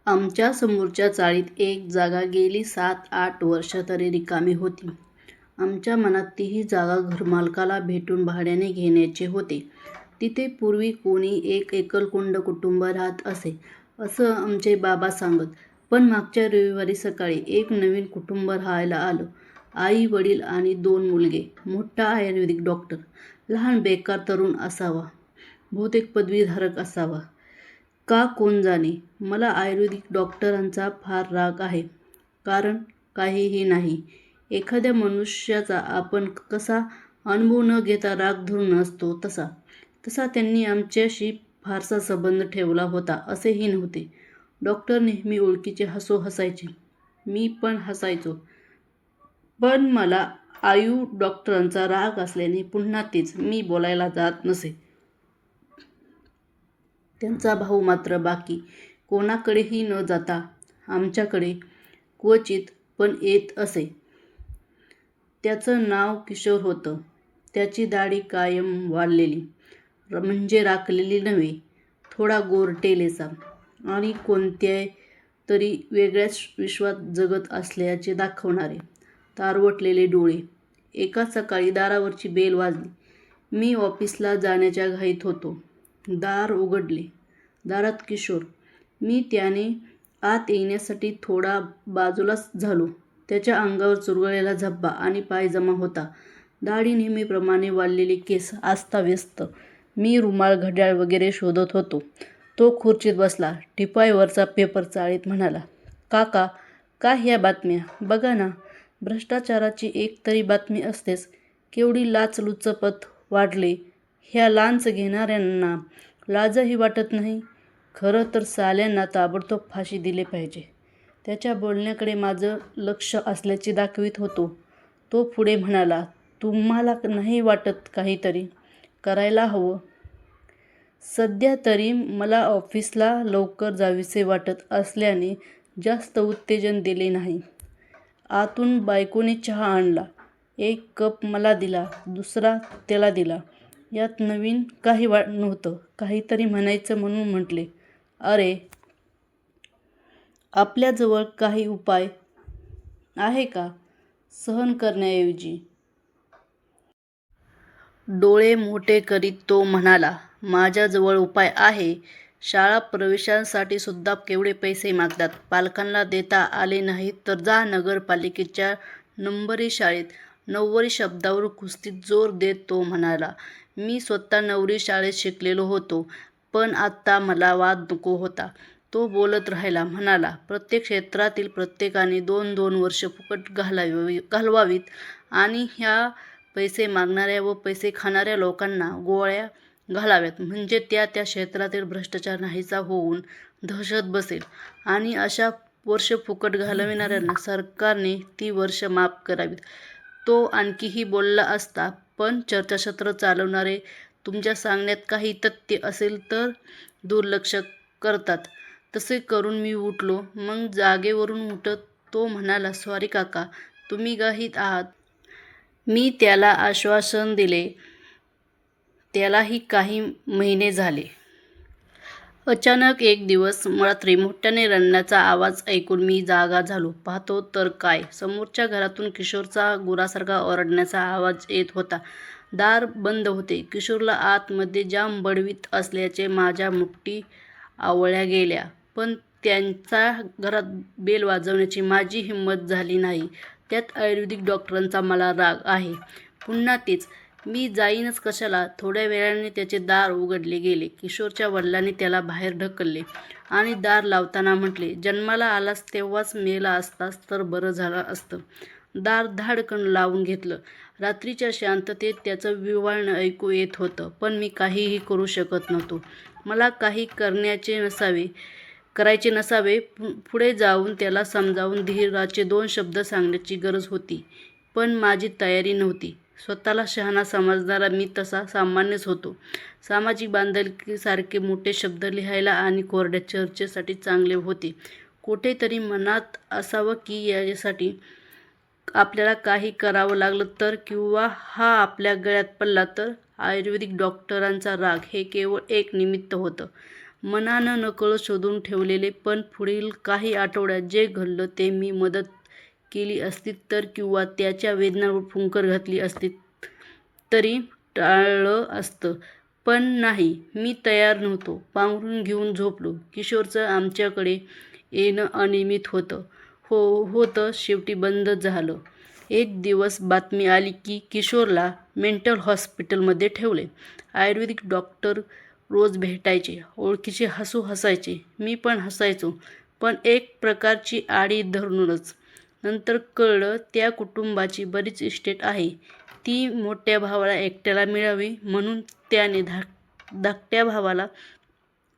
आमच्या समोरच्या चाळीत एक जागा गेली 7-8 वर्ष तरी रिकामी होती. आमच्या मनात तीही जागा घरमालकाला भेटून भाड्याने घेण्याचे होते. तिथे पूर्वी कोणी एक एकलकोंड कुटुंब राहत असे, असं आमचे बाबा सांगत. पण मागच्या रविवारी सकाळी एक नवीन कुटुंब राहायला आलं. आई, वडील आणि 2 मुलगे. मोठा आयुर्वेदिक डॉक्टर, लहान बेकार तरुण असावा, बहुतेक पदवीधारक असावा. का कोण जाणे. मला आयुर्वेदिक डॉक्टरांचा फार राग आहे. कारण काहीही नाही. एखाद्या मनुष्याचा आपण कसा अनुभव न घेता राग धरून असतो तसा त्यांनी आमच्याशी फारसा संबंध ठेवला होता असेही नव्हते. डॉक्टर नेहमी ओळखीचे हसायचे. मी पण हसायचो. पण मला आयु डॉक्टरांचा राग असल्याने पुन्हा तेच, मी बोलायला जात नसे. त्यांचा भाऊ मात्र बाकी कोणाकडेही न जाता आमच्याकडे क्वचित पण येत असे. त्याचं नाव किशोर होतं. त्याची दाढी कायम वाढलेली, म्हणजे राखलेली नव्हे, थोडा गोरटेलेसा आणि कोणत्या तरी वेगळ्याच विश्वात जगत असल्याचे दाखवणारे तारवटलेले डोळे. एका सकाळी दारावरची बेल वाजली. मी ऑफिसला जाण्याच्या घाईत होतो. दार उघडले. दारात किशोर. मी त्याने आत येण्यासाठी थोडा बाजूलाच झालो. त्याच्या अंगावर चुरगळलेला झब्बा आणि पायजमा होता. दाढी नेहमीप्रमाणे वाढलेले केस अस्ताव्यस्त. मी रुमाल, घड्याळ वगैरे शोधत होतो. तो खुर्चीत बसला. टिपाईवरचा पेपर चाळीत म्हणाला, काका, काय ह्या बातम्या? बघा ना, भ्रष्टाचाराची एक तरी बातमी असतेच. केवढी लाचलुचपत वाढली. ह्या लाच घेणाऱ्यांना लाजही वाटत नाही. खरं तर साल्यांना ताबडतोब फाशी दिली पाहिजे. त्याच्या बोलण्याकडे माझं लक्ष असल्याचे दाखवीत होतो. तो पुढे म्हणाला, तुम्हाला नाही वाटत काहीतरी करायला हवं? सध्या तरी मला ऑफिसला लवकर जावीसे वाटत असल्याने जास्त उत्तेजन दिले नाही. आतून बायकोने चहा आणला. 1 कप मला दिला, दुसरा त्याला दिला. यात नवीन काही नव्हतं. काहीतरी म्हणायचं म्हणून म्हटले, अरे, आपल्याजवळ काही उपाय आहे का सहन करण्याऐवजी? डोळे मोठे करीत तो म्हणाला, माझ्याजवळ उपाय आहे. शाळा प्रवेशांसाठी सुद्धा केवढे पैसे मागतात. पालकांना देता आले नाहीत तर जा नगरपालिकेच्या नंबरी शाळेत. नऊवारी शब्दावर कुस्तीत जोर देत तो म्हणाला, मी स्वतः नवरी शाळेत शिकलेलो होतो, पण आत्ता मला वाद नको होता. तो बोलत राहिला. म्हणाला, प्रत्येक क्षेत्रातील प्रत्येकाने 2-2 वर्ष फुकट घालवावीत आणि ह्या पैसे मागणाऱ्या व पैसे खाणाऱ्या लोकांना गोळ्या घालाव्यात. म्हणजे त्या क्षेत्रातील भ्रष्टाचार नाहीसा होऊन दहशत बसेल आणि अशा वर्ष फुकट घालविणाऱ्यांना सरकारने ती वर्ष माफ करावीत. तो आणखीही बोलला असता, पण चर्चासत्र चालवणारे तुमच्या सांगण्यात काही तथ्य असेल तर दुर्लक्ष करतात. तसे करून मी उठलो. मग जागेवरून उठत तो म्हणाला, सॉरी काका, तुम्ही घाईत आहात. मी त्याला आश्वासन दिले. त्यालाही काही महिने झाले. अचानक एक दिवस रात्री मोठ्याने रडण्याचा आवाज ऐकून मी जागा झालो. पाहतो तर काय, समोरच्या घरातून किशोरचा गुरासारखा ओरडण्याचा आवाज येत होता. दार बंद होते. किशोरला आतमध्ये जाम बडवीत असल्याचे माझ्या मुठी आवळल्या गेल्या. पण त्यांच्या घरात बेल वाजवण्याची माझी हिंमत झाली नाही. त्यात आयुर्वेदिक डॉक्टरांचा मला राग आहे. पुन्हा तेच, मी जाईनच कशाला. थोड्या वेळाने त्याचे दार उघडले गेले. किशोरच्या वडिलांनी त्याला बाहेर ढकलले आणि दार लावताना म्हटले, जन्माला आलास तेव्हाच मेला असतास तर बरं झालं असतं. दार धाडकन लावून घेतलं. रात्रीच्या शांततेत त्याचं विव्हाळणं ऐकू येत होतं. पण मी काहीही करू शकत नव्हतो. मला काही करायचे नसावे. पुढे जाऊन त्याला समजावून धीराचे 2 शब्द सांगण्याची गरज होती. पण माझी तयारी नव्हती. स्वतःला शहाणा समजणारा मी तसा सामान्यच होतो. सामाजिक बांधिलकीसारखे मोठे शब्द लिहायला आणि कोरड्या चर्चेसाठी चांगले होते. कुठेतरी मनात असावं की यासाठी आपल्याला काही करावं लागलं तर, किंवा हा आपल्या गळ्यात पडला तर. आयुर्वेदिक डॉक्टरांचा राग हे केवळ एक निमित्त होतं. मनानं नकळत शोधून ठेवलेले. पण पुढील काही आठवड्यात जे घडलं ते मी मदत केली असती तर किंवा त्याच्या वेदनांवर फुंकर घातली असती तरी टाळलं असतं. पण नाही, मी तयार नव्हतो. पांघरून घेऊन झोपलो. किशोरचं आमच्याकडे येणं अनियमित होतं शेवटी बंदच झालं. एक दिवस बातमी आली की किशोरला मेंटल हॉस्पिटलमध्ये ठेवले. आयुर्वेदिक डॉक्टर रोज भेटायचे. ओळखीचे हसायचे. मी पण हसायचो, पण एक प्रकारची आडी धरूनच. नंतर कळलं त्या कुटुंबाची बरीच इस्टेट आहे. ती मोठ्या भावाला एकट्याला मिळावी म्हणून त्याने धाकट्या भावाला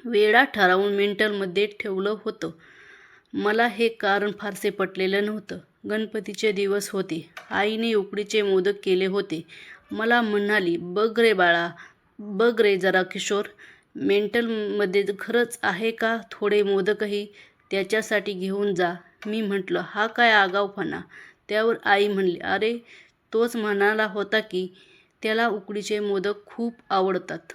वेडा ठरवून मेंटलमध्ये ठेवलं होतं. मला हे कारण फारसे पटलेलं नव्हतं. गणपतीचे दिवस होते. आईने उकडीचे मोदक केले होते. मला म्हणाली, "बघ रे बाळा, बघ रे जरा किशोर, मेंटलमध्ये खरंच आहे का? थोडे मोदकही त्याच्यासाठी घेऊन जा." मी म्हटलं, "हा काय आगाऊपणा?" त्यावर आई म्हणली, "अरे, तोच म्हणाला होता की त्याला उकडीचे मोदक खूप आवडतात."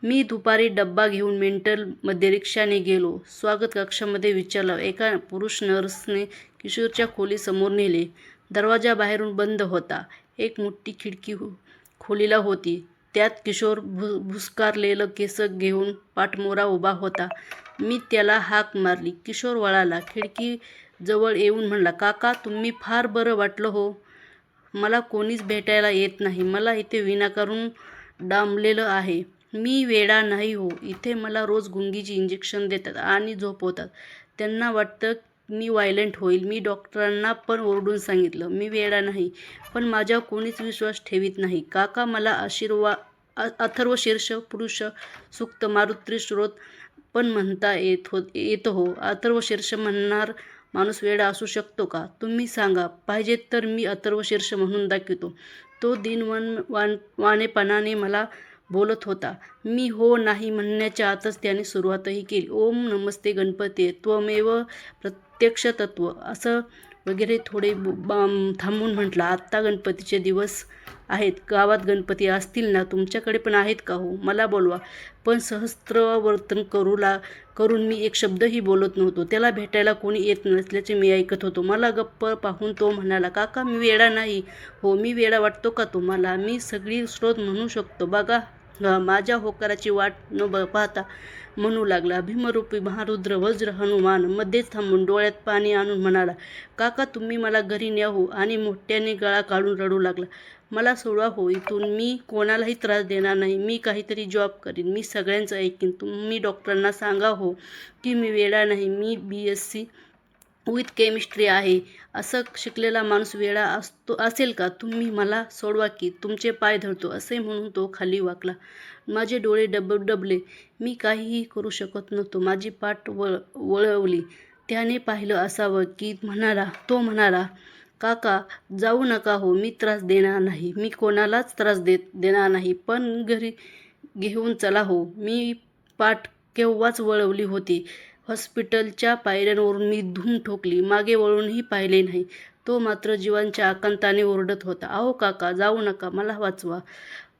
मी दुपारी डब्बा घेऊन मेंटलमध्ये रिक्षाने गेलो. स्वागत कक्षामध्ये विचारलं. एका पुरुष नर्सने किशोरच्या खोलीसमोर नेले. दरवाजा बाहेरून बंद होता. एक मोठी खिडकी खोलीला होती. त्यात किशोर भुस्कारलेलं केस घेऊन पाठमोरा उभा होता. मी त्याला हाक मारली. किशोर वळाला. खिडकीजवळ येऊन म्हणाला, "काका, तुम्ही फार बरं वाटलं हो. मला कोणीच भेटायला येत नाही. मला इथे विनाकारण डांबलेलं आहे. मी वेडा नाही हो. इथे मला रोज गुंगीची इंजेक्शन देतात आणि झोपवतात. त्यांना वाटतं मी व्हायलंट होईल. मी डॉक्टरांना पण ओरडून सांगितलं, मी वेडा नाही. पण माझ्यावर कोणीच विश्वास ठेवीत नाही. काका, मला अथर्वशीर्ष पुरुष सूक्त मारुती स्तोत्र पण म्हणता येतं हो. अथर्वशीर्ष म्हणणार माणूस वेडा असू शकतो का? तुम्ही सांगा. पाहिजे तर मी अथर्वशीर्ष म्हणून दाखवतो." तो दीनवाणेपणाने मला बोलत होता. मी हो नाही म्हणण्याच्या आतच त्याने सुरुवातही केली. "ओम नमस्ते गणपते त्वमेव प्रत्यक्ष तत्व" असं वगैरे. थोडे थांबून म्हटला, "आत्ता गणपतीचे दिवस आहेत. गावात गणपती असतील ना? तुमच्याकडे पण आहेत का हो? मला बोलवा." पण सहस्त्रावर्तन करून मी एक शब्दही बोलत नव्हतो. त्याला भेटायला कोणी येत नसल्याचे मी ऐकत होतो. मला गप्प पाहून तो म्हणाला, "काका, मी वेडा नाही हो. मी वेडा वाटतो का तुम्हाला? मी सगळी स्रोत म्हणू शकतो. बघा." माझ्या होकाराची वाट न पाहता म्हणू लागला. भीमरूपी महारुद्र वज्र हनुमान मध्येच थांबून डोळ्यात पाणी आणून म्हणाला, "काका, तुम्ही मला घरी न्या हो." आणि मोठ्याने गळा काढून रडू लागला. "मला सोडवा हो इथून. मी कोणालाही त्रास देणार नाही. मी काहीतरी जॉब करीन. मी सगळ्यांचं ऐकीन. तुम्ही डॉक्टरांना सांगा हो की मी वेडा नाही. मी BSc विथ केमिस्ट्री आहे. असं शिकलेला माणूस वेडा असेल का? तुम्ही मला सोडवा की तुमचे पाय धरतो." असे म्हणून तो खाली वाकला. माझे डोळे डबडबले. मी काहीही करू शकत नव्हतो. माझी पाठ वळवली. त्याने पाहिलं असावं की तो म्हणाला, "काका, जाऊ नका हो. मी त्रास देणार नाही. मी कोणालाच त्रास देणार नाही. पण घरी घेऊन चला हो." मी पाठ केव्हाच वळवली होती. हॉस्पिटलच्या पायऱ्यांवरून मी धूम ठोकली. मागे वळूनही पाहिले नाही. तो मात्र जीवाच्या आकांताने ओरडत होता, "अहो काका, जाऊ नका. मला वाचवा.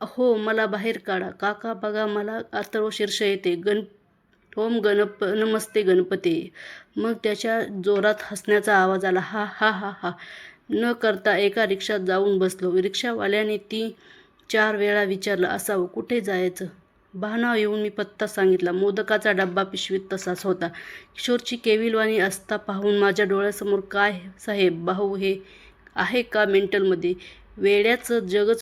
हो, मला बाहेर काढा. काका बघा, मला अथर्वशीर्ष येते. ओम नमस्ते गणपते." मग त्याच्या जोरात हसण्याचा आवाज आला. "हा हा हा हा." न करता एका रिक्षात जाऊन बसलो. रिक्षावाल्याने 3-4 वेळा विचारलं असावं, "कुठे जायचं?" भानावर येऊन मी पत्ता सांगितला. मोदकाचा डब्बा पिशवीत तसाच होता. किशोरची केविलवाणी अवस्था पाहून माझ्या डोळ्यासमोर, "काय साहेब, भाऊ हे आहे का मेंटलमध्ये? वेड्याचं जगच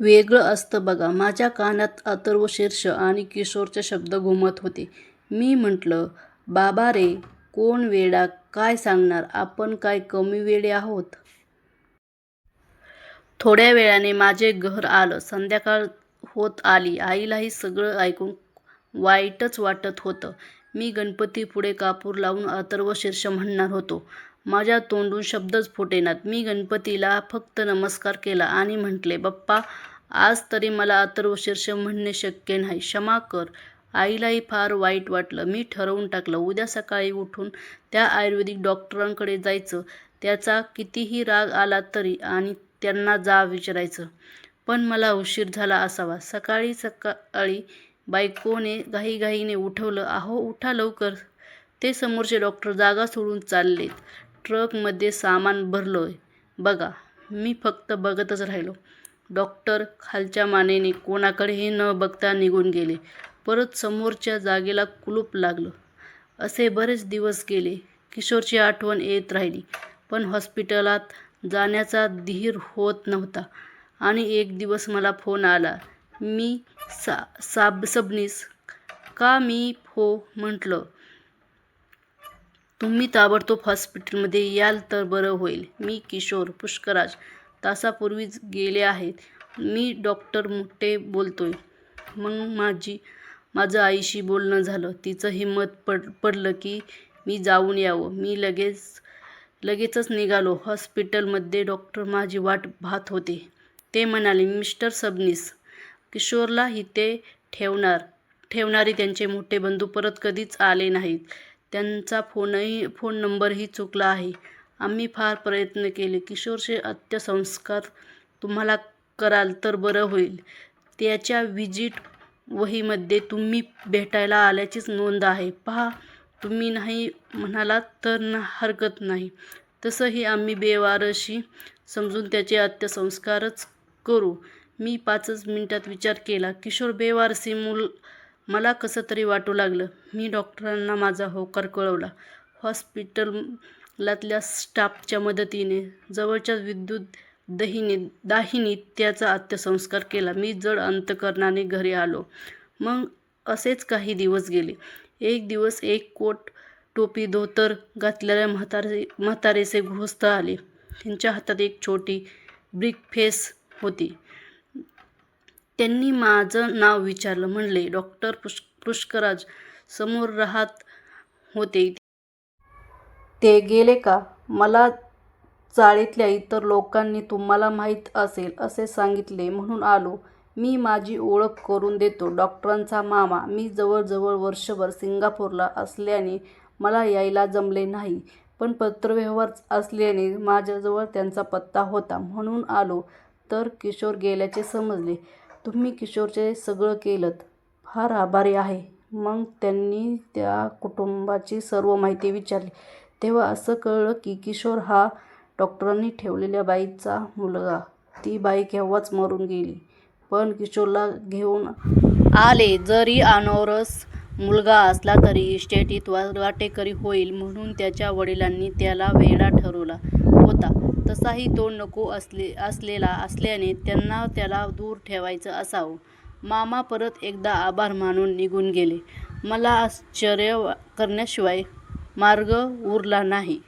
वेगळं असतं बघा." माझ्या कानात अथर्वशीर्ष आणि किशोरचे शब्द घुमत होते. मी म्हटलं, "बाबा रे, कोण वेडा काय सांगणार? आपण काय कमी वेडे आहोत?" थोड्या वेळाने माझे घर आलं. संध्याकाळ होत आली. आईलाही सगळं ऐकून वाईटच वाटत होतं. मी गणपतीपुढे कापूर लावून अथर्वशीर्ष म्हणणार होतो. माझ्या तोंडून शब्दच फुटेनात. मी गणपतीला फक्त नमस्कार केला आणि म्हटले, "बाप्पा, आज तरी मला अथर्वशीर्ष म्हणणे शक्य नाही. क्षमा कर." आईलाही फार वाईट वाटलं. मी ठरवून टाकलं, उद्या सकाळी उठून त्या आयुर्वेदिक डॉक्टरांकडे जायचं. त्याचा कितीही राग आला तरी आणि त्यांना विचारायचं. पण मला उशीर झाला असावा. सकाळी बायकोने घाईघाईने उठवलं. "अहो उठा लवकर. ते समोरचे डॉक्टर जागा सोडून चाललेत. ट्रकमध्ये सामान भरलंय बघा." मी फक्त बघतच राहिलो. डॉक्टर खालच्या मानेने कोणाकडेही न बघता निघून गेले. परत समोरच्या जागेला कुलूप लागलं. असे बरेच दिवस गेले. किशोरची आठवण येत राहिली, पण हॉस्पिटलात जाण्याचा धीर होत नव्हता. आणि एक दिवस मला फोन आला. "मी सबनीस का मी हो म्हटलं. "तुम्ही ताबडतोब हॉस्पिटलमध्ये याल तर बरं होईल. मी किशोर पुष्कराज तासापूर्वीच गेले आहेत. मी डॉक्टर मोटे बोलतोय." मग माझं आईशी बोलणं झालं. तिचं हिंमत पडलं की मी जाऊन यावं. मी लगेचच निघालो. हॉस्पिटलमध्ये डॉक्टर माझी वाट पाहत होते. ते म्हणाले, "मिस्टर सबनीस, किशोरला इथे ठेवणारे त्यांचे मोठे बंधू परत कधीच आले नाहीत. त्यांचा फोन नंबरही चुकला आहे. आम्ही फार प्रयत्न केले. किशोरचे अंत्यसंस्कार तुम्हाला कराल तर बरं होईल. त्याच्या व्हिजिट वहीमध्ये तुम्ही भेटायला आल्याचीच नोंद आहे. पहा, तुम्ही नाही म्हणालात तर हरकत नाही. तसंही आम्ही बेवारशी समजून त्याचे अंत्यसंस्कारच करू." मी 5 मिनिटात विचार केला. किशोर बेवारसी मला कसं तरी वाटू लागलं. मी डॉक्टरांना माझा होकार कळवला. हॉस्पिटलातल्या स्टाफच्या मदतीने जवळच्याच विद्युत दाहिनीत त्याचा अंत्यसंस्कार केला. मी जड अंतकरणाने घरी आलो. मग असेच काही दिवस गेले. एक दिवस एक कोट टोपी धोतर घातलेले म्हातारेसे गृहस्थ आले. त्यांच्या हातात एक छोटी ब्रीफकेस होती. त्यांनी माझं नाव विचारलं. म्हणले, "डॉक्टर पुष्कराज समोर राहत होते. ते गेले का? मला चाळीतल्या इतर लोकांनी तुम्हाला माहीत असेल असे सांगितले म्हणून आलो." मी माझी ओळख करून देतो. डॉक्टरांचा मामा. मी जवळजवळ वर्षभर सिंगापूरला असल्याने मला यायला जमले नाही. पण पत्रव्यवहार असल्याने माझ्याजवळ त्यांचा पत्ता होता. म्हणून आलो तर किशोर गेल्याचे समजले. "तुम्ही किशोरचे सगळं केलंत. फार आभारी आहे." मग त्यांनी त्या कुटुंबाची सर्व माहिती विचारली. तेव्हा असं कळलं की किशोर हा डॉक्टरांनी ठेवलेल्या बाईचा मुलगा. ती बाई केव्हाच मरून गेली. पण किशोरला घेऊन आले. जरी अनौरस मुलगा असला तरी इस्टेटीत वाटेकरी होईल म्हणून त्याच्या वडिलांनी त्याला वेडा ठरवला होता. तसाही तो नको असलेला असल्याने त्यांना त्याला दूर ठेवायचं असावं. मामा परत एकदा आभार मानून निघून गेले. मला आश्चर्य करण्याशिवाय मार्ग उरला नाही.